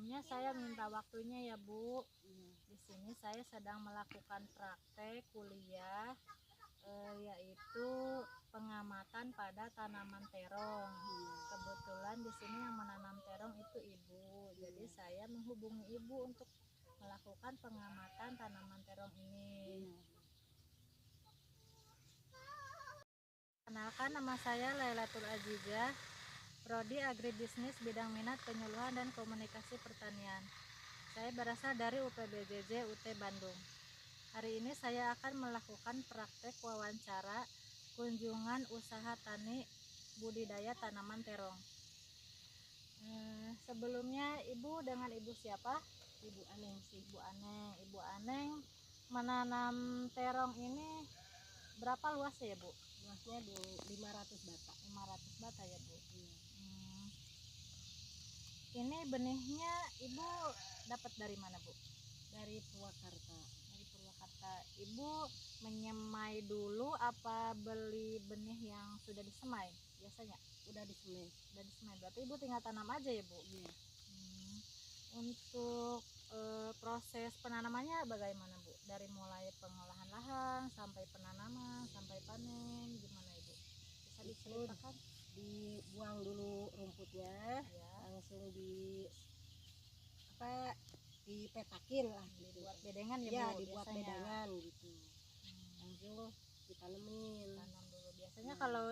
sebelumnya saya minta waktunya ya Bu. Iya. Di sini saya sedang melakukan praktek kuliah yaitu pengamatan pada tanaman terong. Kebetulan di sini yang menanam terong itu Ibu. Jadi saya menghubungi Ibu untuk melakukan pengamatan tanaman terong ini. Kenalkan, nama saya Lailatul Azizah, Prodi Agribisnis bidang minat penyuluhan dan komunikasi pertanian. Saya berasal dari UPBJJ UT Bandung. Hari ini saya akan melakukan praktek wawancara kunjungan usaha tani budidaya tanaman terong. Sebelumnya Ibu dengan Ibu siapa? Ibu Aneng sih. Ibu Aneng. Ibu Aneng menanam terong ini berapa luasnya ya Bu? Luasnya 500 bata. 500 bata ya Bu. Iya. Ini benihnya Ibu dapat dari mana Bu? Dari Purwakarta. Dari Purwakarta. Ibu menyemai dulu apa beli benih yang sudah disemai biasanya? Udah disemai. Udah disemai. Berarti Ibu tinggal tanam aja ya Bu? Iya. Untuk proses penanamannya bagaimana Bu? Dari mulai pengolahan lahan sampai penanaman sampai panen gimana Ibu? Bisa diceritakan? Dibuang dulu rumputnya, Ya. langsung dipetakin lah, Dibuat bedengan ya Bu? biasanya. Dibuat bedengan gitu. Langsung ditanemin. Tanam dulu. Biasanya kalau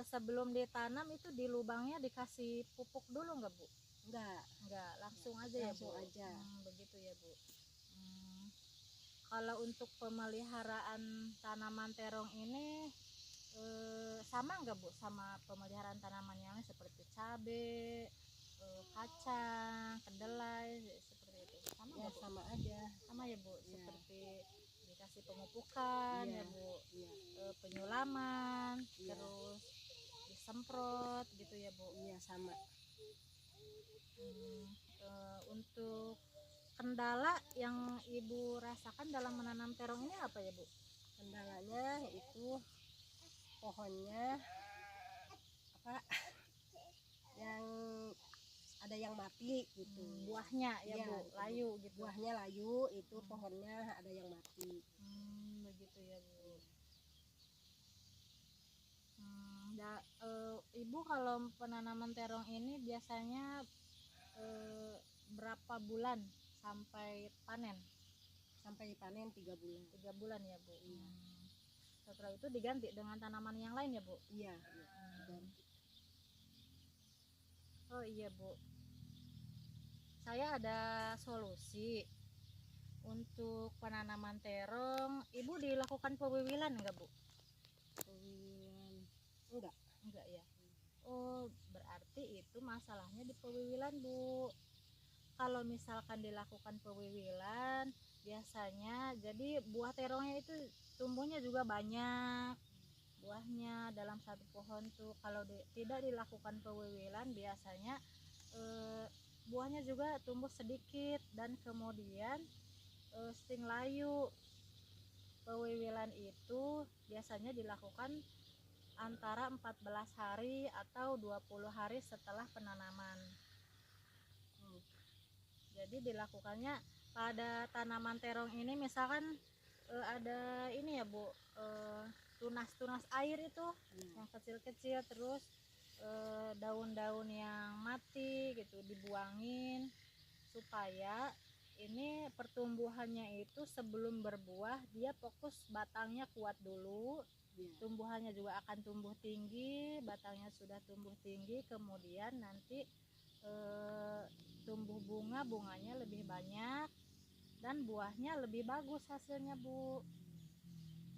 sebelum ditanam itu di lubangnya dikasih pupuk dulu nggak Bu? Enggak, langsung aja ya Bu? Langsung aja. Begitu ya Bu. Kalau untuk pemeliharaan tanaman terong ini sama nggak Bu sama pemeliharaan tanaman yang lain seperti cabai, kacang, kedelai seperti itu? Sama nggak Bu? Sama aja. Sama ya Bu, seperti dikasih pemupukan ya Bu, penyulaman, terus disemprot gitu ya Bu? Iya, sama. Untuk kendala yang Ibu rasakan dalam menanam terong ini apa ya Bu? Kendalanya itu pohonnya yang ada yang mati gitu. Buahnya ya Bu, layu gitu. Buahnya layu, itu pohonnya ada yang mati. Begitu ya Bu. Ibu kalau penanaman terong ini biasanya berapa bulan sampai panen? Sampai panen 3 bulan. 3 bulan ya Bu. Setelah itu diganti dengan tanaman yang lain ya Bu? Iya. Oh iya Bu, saya ada solusi untuk penanaman terong. Ibu dilakukan pewiwilan enggak Bu? Pewiwilan enggak ya. Oh, berarti itu masalahnya di pewiwilan Bu. Kalau misalkan dilakukan pewiwilan, biasanya jadi buah terongnya itu tumbuhnya juga banyak buahnya dalam satu pohon tuh. Kalau tidak dilakukan pewiwilan, biasanya buahnya juga tumbuh sedikit dan kemudian sting layu. Pewiwilan itu biasanya dilakukan antara 14 hari atau 20 hari setelah penanaman. Jadi dilakukannya pada tanaman terong ini misalkan ada ini ya Bu, tunas-tunas air itu yang kecil-kecil, terus daun-daun yang mati gitu dibuangin supaya ini pertumbuhannya itu sebelum berbuah dia fokus batangnya kuat dulu. Tumbuhannya juga akan tumbuh tinggi, batangnya sudah tumbuh tinggi, kemudian nanti tumbuh bunganya lebih banyak dan buahnya lebih bagus hasilnya Bu.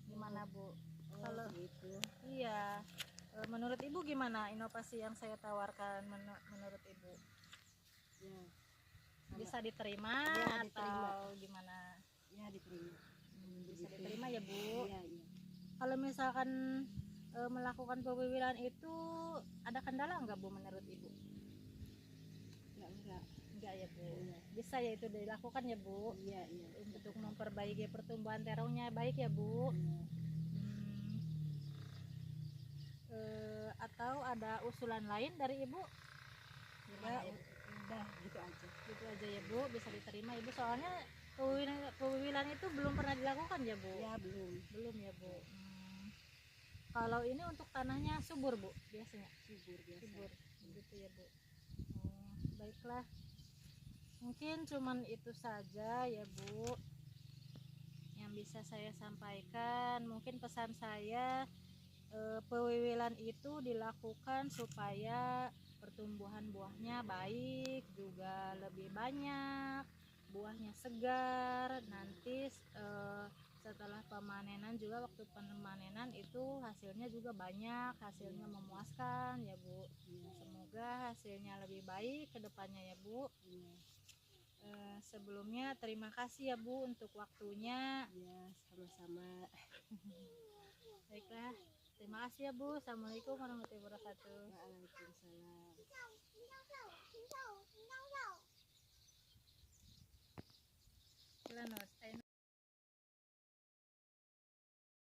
Gimana Bu? Kalau gitu. Iya, menurut Ibu gimana inovasi yang saya tawarkan menurut Ibu? Ya, bisa diterima ya, atau gimana? Ya, diterima. Bisa diterima ya Bu? Iya. Kalau misalkan melakukan pewiwilan itu ada kendala nggak Bu menurut Ibu? Enggak ya Bu. Bisa ya itu dilakukan ya Bu? Iya. Untuk memperbaiki pertumbuhan terongnya baik ya Bu? Atau ada usulan lain dari Ibu? Udah gitu aja. gitu aja ya Bu, bisa diterima Ibu, soalnya pewiwilan itu belum pernah dilakukan ya Bu? Ya belum. Belum ya Bu. Kalau ini untuk tanahnya subur Bu biasanya? Subur biasa. Subur, begitu ya Bu. Baiklah, mungkin cuman itu saja ya Bu yang bisa saya sampaikan. Mungkin pesan saya, pewiwilan itu dilakukan supaya pertumbuhan buahnya baik, juga lebih banyak, buahnya segar. Nanti setelah pemanenan juga, waktu pemanenan itu hasilnya juga banyak, hasilnya memuaskan ya Bu. Semoga hasilnya lebih baik ke depannya ya Bu. Sebelumnya terima kasih ya Bu untuk waktunya. Ya, sama-sama. Baiklah, terima kasih ya Bu. Assalamualaikum warahmatullahi wabarakatuh. Waalaikumsalam.